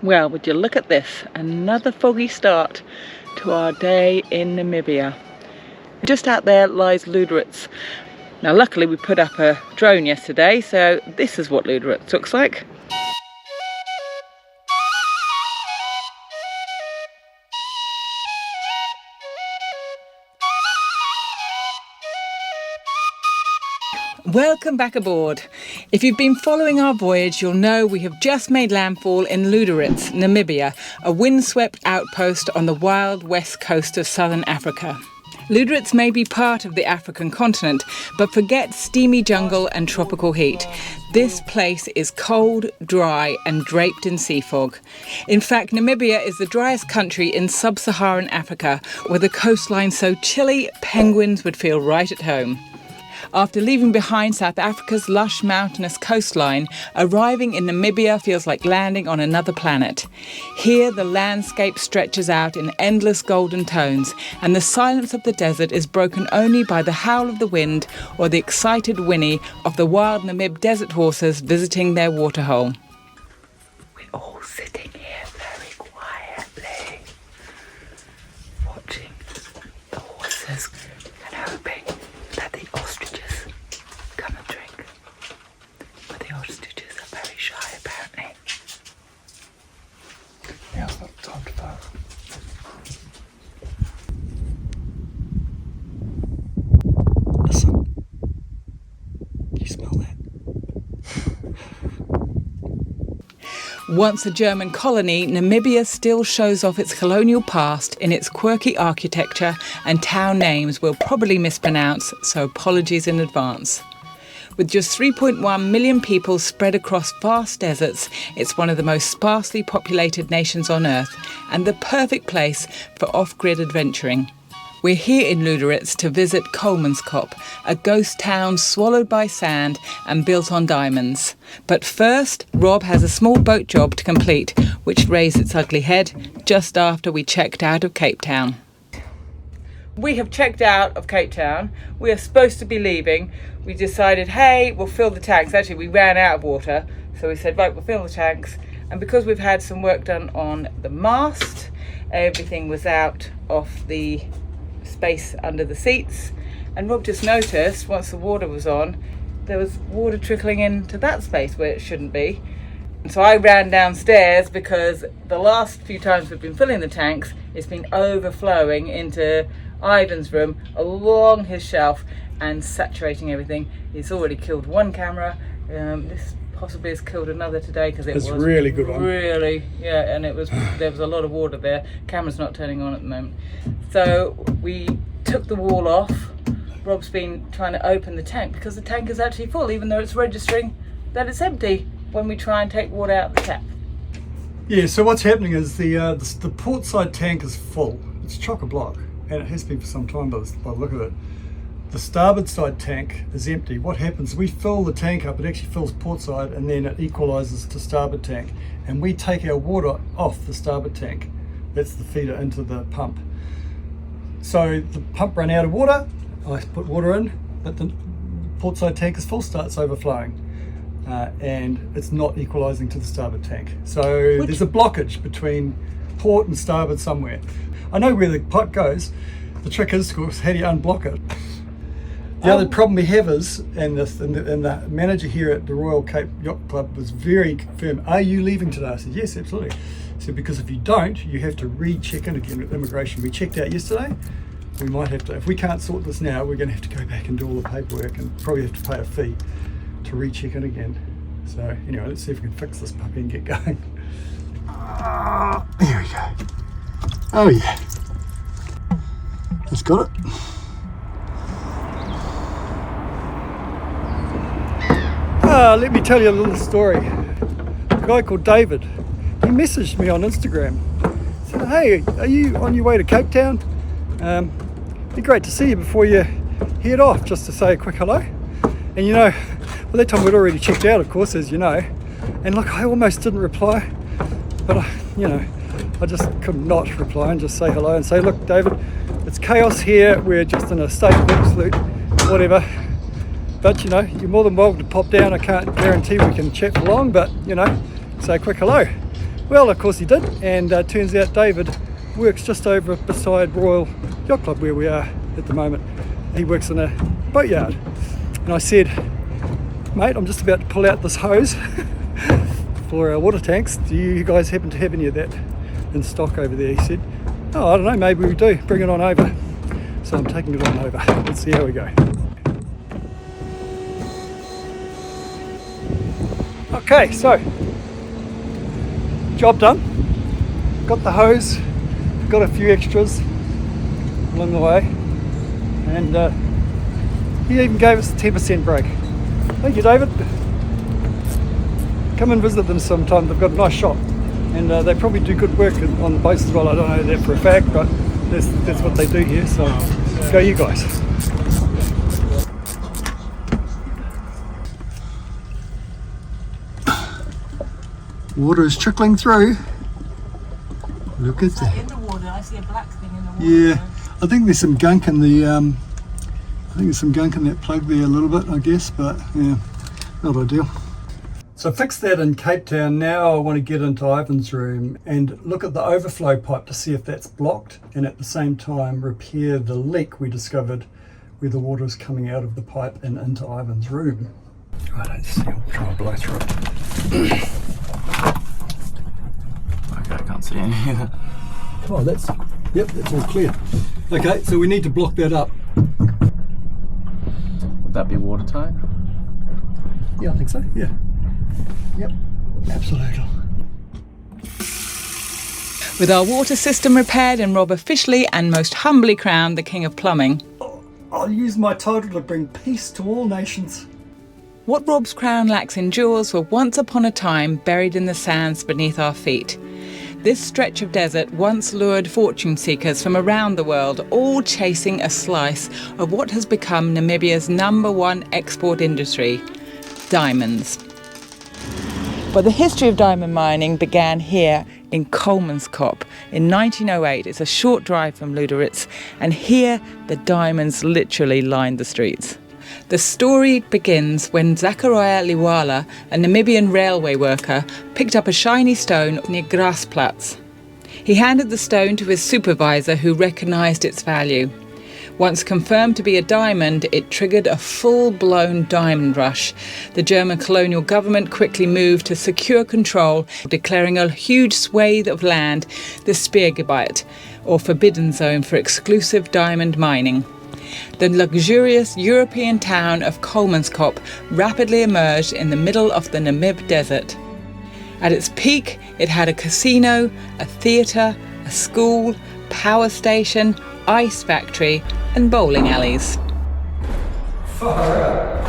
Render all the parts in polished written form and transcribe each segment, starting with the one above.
Well, would you look at this, another foggy start to our day in Namibia. Just out there lies Luderitz. Now luckily we put up a drone yesterday, so this is what Luderitz looks like. Welcome back aboard. If you've been following our voyage, you'll know we have just made landfall in Luderitz, Namibia, a windswept outpost on the wild west coast of southern Africa. Luderitz may be part of the African continent, but forget steamy jungle and tropical heat. This place is cold, dry and draped in sea fog. In fact, Namibia is the driest country in sub-Saharan Africa, with a coastline so chilly, penguins would feel right at home. After leaving behind South Africa's lush mountainous coastline, arriving in Namibia feels like landing on another planet. Here the landscape stretches out in endless golden tones, and the silence of the desert is broken only by the howl of the wind or the excited whinny of the wild Namib desert horses visiting their waterhole. We're all sitting here very quietly, watching the horses and hoping that the ostriches come and drink. But the ostriches are very shy, apparently. Now's not the time to vote. Listen. Do you smell that? Once a German colony, Namibia still shows off its colonial past in its quirky architecture, and town names we'll probably mispronounce, so apologies in advance. With just 3.1 million people spread across vast deserts, it's one of the most sparsely populated nations on Earth and the perfect place for off-grid adventuring. We're here in Luderitz to visit Colemanskop, a ghost town swallowed by sand and built on diamonds. But first, Rob has a small boat job to complete, which raised its ugly head just after we checked out of Cape Town. We have checked out of Cape Town. We are supposed to be leaving. We decided, hey, we'll fill the tanks. Actually, we ran out of water, so we said, right, we'll fill the tanks. And because we've had some work done on the mast, everything was out of the space under the seats, and Rob just noticed once the water was on there was water trickling into that space where it shouldn't be, and so I ran downstairs because the last few times we've been filling the tanks it's been overflowing into Ivan's room along his shelf and saturating everything. It's already killed one camera. This possibly has killed another today because it was really good one. Really, yeah, and there was a lot of water there. Camera's not turning on at the moment. So we took the wall off. Rob's been trying to open the tank because the tank is actually full, even though it's registering that it's empty when we try and take water out of the tap. Yeah, so what's happening is the port side tank is full. It's chock-a-block, and it has been for some time by the look of it. The starboard side tank is empty. What happens, we fill the tank up, it actually fills port side, and then it equalises to starboard tank. And we take our water off the starboard tank. That's the feeder into the pump. So the pump ran out of water, I put water in, but the port side tank is full, starts overflowing. And it's not equalising to the starboard tank. So there's a blockage between port and starboard somewhere. I know where the pipe goes. The trick is, of course, how do you unblock it? The other problem we have is, and the manager here at the Royal Cape Yacht Club was very firm, are you leaving today? I said, yes, absolutely. He said, because if you don't, you have to re-check in again with immigration. We checked out yesterday. We might have to, if we can't sort this now, we're going to have to go back and do all the paperwork and probably have to pay a fee to re-check in again. So anyway, let's see if we can fix this puppy and get going. There we go. Oh yeah. It's got it. Let me tell you a little story. A guy called David, he messaged me on Instagram. He said, hey, are you on your way to Cape Town? It'd be great to see you before you head off, just to say a quick hello. And you know, by that time we'd already checked out, of course, as you know. And look, I almost didn't reply, but I just could not reply and just say hello and say, look, David, it's chaos here. We're just in a state of absolute whatever. But you know, you're more than welcome to pop down. I can't guarantee we can chat for long, but you know, say a quick hello. Well, of course he did, and turns out David works just over beside Royal Yacht Club where we are at the moment. He works in a boatyard. And I said, mate, I'm just about to pull out this hose for our water tanks. Do you guys happen to have any of that in stock over there? He said, oh, I don't know, maybe we do. Bring it on over. So I'm taking it on over. Let's see how we go. Okay, so job done. Got the hose, got a few extras along the way, and he even gave us a 10% break. Thank you, David. Come and visit them sometime. They've got a nice shop, and they probably do good work on the boats as well. I don't know that for a fact, but that's what they do here. So go you guys. Water is trickling through. Look at that. In the water, I see a black thing in the water. Yeah, I think there's some gunk in the. I think there's some gunk in that plug there a little bit, I guess, but yeah, not ideal. So I fixed that in Cape Town. Now I want to get into Ivan's room and look at the overflow pipe to see if that's blocked, and at the same time repair the leak we discovered where the water is coming out of the pipe and into Ivan's room. Right, let's see. I'll try and blow through it. Okay, I can't see any of that. Oh, that's all clear. Okay, so we need to block that up. Would that be watertight? Yeah, I think so, yeah. Yep, absolutely. With our water system repaired and Rob officially and most humbly crowned the King of Plumbing. I'll use my title to bring peace to all nations. What Rob's crown lacks in jewels were once upon a time buried in the sands beneath our feet. This stretch of desert once lured fortune seekers from around the world, all chasing a slice of what has become Namibia's #1 export industry, diamonds. But the history of diamond mining began here in Colemanskop in 1908. It's a short drive from Luderitz, and here the diamonds literally lined the streets. The story begins when Zachariah Liwala, a Namibian railway worker, picked up a shiny stone near Grasplatz. He handed the stone to his supervisor, who recognised its value. Once confirmed to be a diamond, it triggered a full-blown diamond rush. The German colonial government quickly moved to secure control, declaring a huge swathe of land the Speergebiet, or forbidden zone for exclusive diamond mining. The luxurious European town of Kolmanskop rapidly emerged in the middle of the Namib desert. At its peak, it had a casino, a theatre, a school, power station, ice factory and bowling alleys. Far out.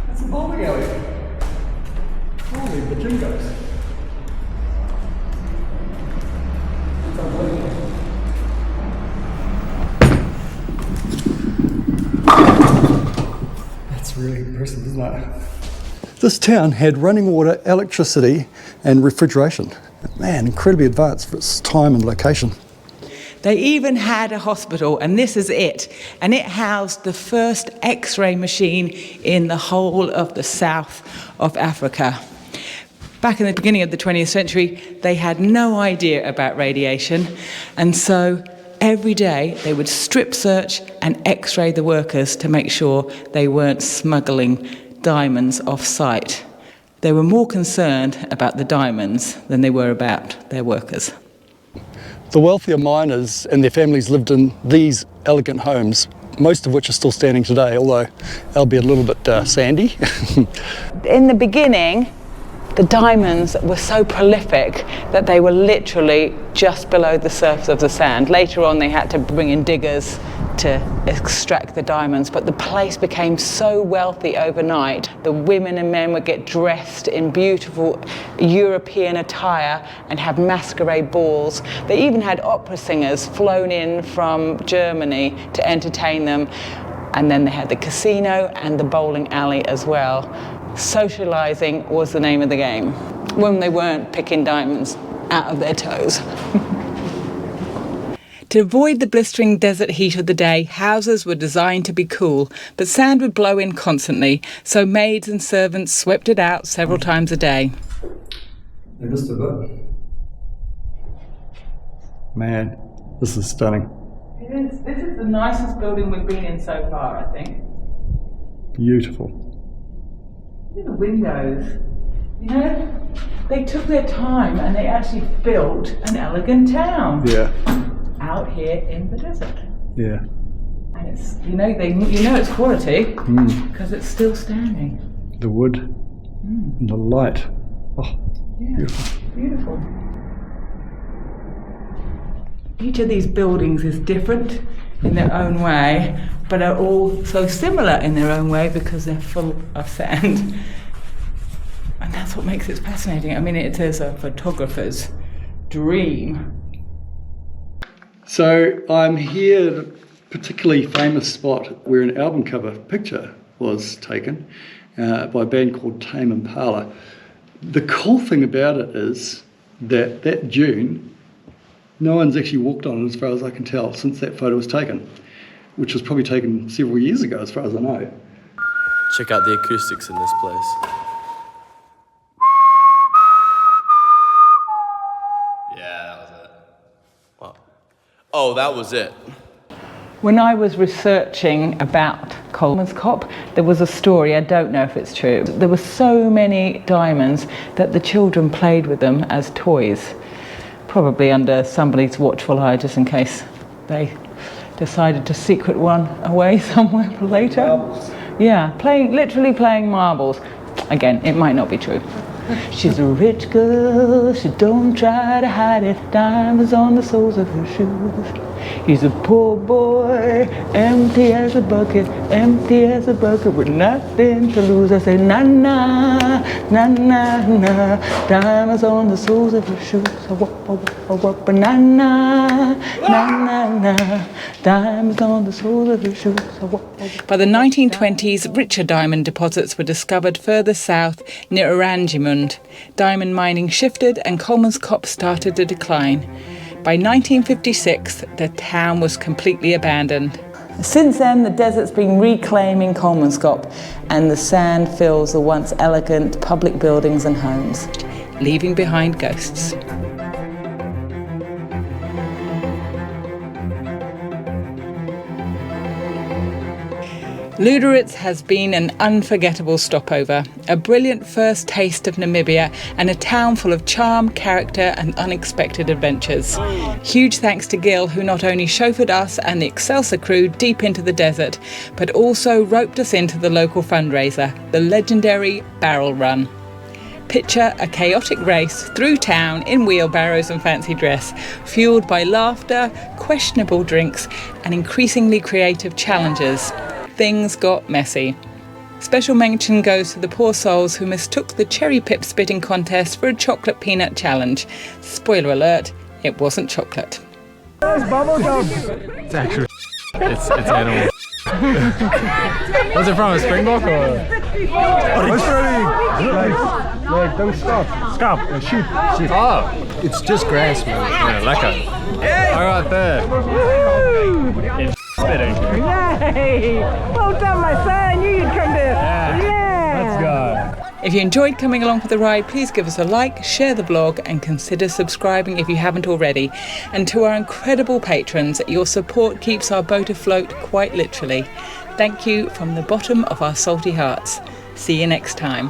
That's a bowling alley. Holy bajingos. That's really impressive, isn't it? This town had running water, electricity and refrigeration. Man, incredibly advanced for its time and location. They even had a hospital, and this is it. And it housed the first X-ray machine in the whole of the south of Africa. Back in the beginning of the 20th century, they had no idea about radiation, and so every day they would strip search and X-ray the workers to make sure they weren't smuggling diamonds off-site. They were more concerned about the diamonds than they were about their workers. The wealthier miners and their families lived in these elegant homes, most of which are still standing today, although they'll be a little bit sandy. In the beginning, the diamonds were so prolific that they were literally just below the surface of the sand. Later on, they had to bring in diggers to extract the diamonds, but the place became so wealthy overnight. The women and men would get dressed in beautiful European attire and have masquerade balls. They even had opera singers flown in from Germany to entertain them. And then they had the casino and the bowling alley as well. Socializing was the name of the game, when they weren't picking diamonds out of their toes. To avoid the blistering desert heat of the day, houses were designed to be cool, but sand would blow in constantly, so maids and servants swept it out several times a day. They missed a bit. Man, this is stunning. It is. This is the nicest building we've been in so far, I think. Beautiful. Look at the windows. You know, they took their time and they actually built an elegant town. Yeah. Out here in the desert. Yeah. And it's, you know it's quality because it's still standing. The wood and the light. Oh, Yeah, beautiful. beautiful. Each of these buildings is different in their own way, but are all so similar in their own way because they're full of sand. And that's what makes it fascinating. I mean, it is a photographer's dream. So I'm here at a particularly famous spot where an album cover picture was taken by a band called Tame Impala. The cool thing about it is that dune, no one's actually walked on it as far as I can tell since that photo was taken, which was probably taken several years ago as far as I know. Check out the acoustics in this place. Yeah, that was it. What? Oh, that was it. When I was researching about Colemanskop, there was a story, I don't know if it's true. There were so many diamonds that the children played with them as toys, probably under somebody's watchful eye, just in case they decided to secret one away somewhere for later. Marbles. Yeah, literally playing marbles. Again, it might not be true. She's a rich girl, she don't try to hide it. Diamonds on the soles of her shoes. He's a poor boy, empty as a bucket with nothing to lose. I say, na na, na na na, diamonds on the soles of her shoes. Na na, na na, diamonds on the soles of her shoes. By the 1920s, richer diamond deposits were discovered further south near Oranjemund. Diamond mining shifted and Colemanskop started to decline. By 1956, the town was completely abandoned. Since then, the desert's been reclaiming Colemanskop, and the sand fills the once elegant public buildings and homes, leaving behind ghosts. Luderitz has been an unforgettable stopover, a brilliant first taste of Namibia, and a town full of charm, character and unexpected adventures. Huge thanks to Gil, who not only chauffeured us and the Excelsior crew deep into the desert, but also roped us into the local fundraiser, the legendary Barrel Run. Picture a chaotic race through town in wheelbarrows and fancy dress, fueled by laughter, questionable drinks and increasingly creative challenges. Things got messy. Special mention goes to the poor souls who mistook the cherry pip spitting contest for a chocolate peanut challenge. Spoiler alert, it wasn't chocolate. It's actually it's animal. Was it from a springbok or? Like don't stop. Shoot. Oh, It's just grass, man. yeah, lekker. All right there. Woo! Spitting. Yay! Well done, my son. You can come there. Yeah! Let's go. If you enjoyed coming along for the ride, please give us a like, share the vlog and consider subscribing if you haven't already. And to our incredible patrons, your support keeps our boat afloat quite literally. Thank you from the bottom of our salty hearts. See you next time.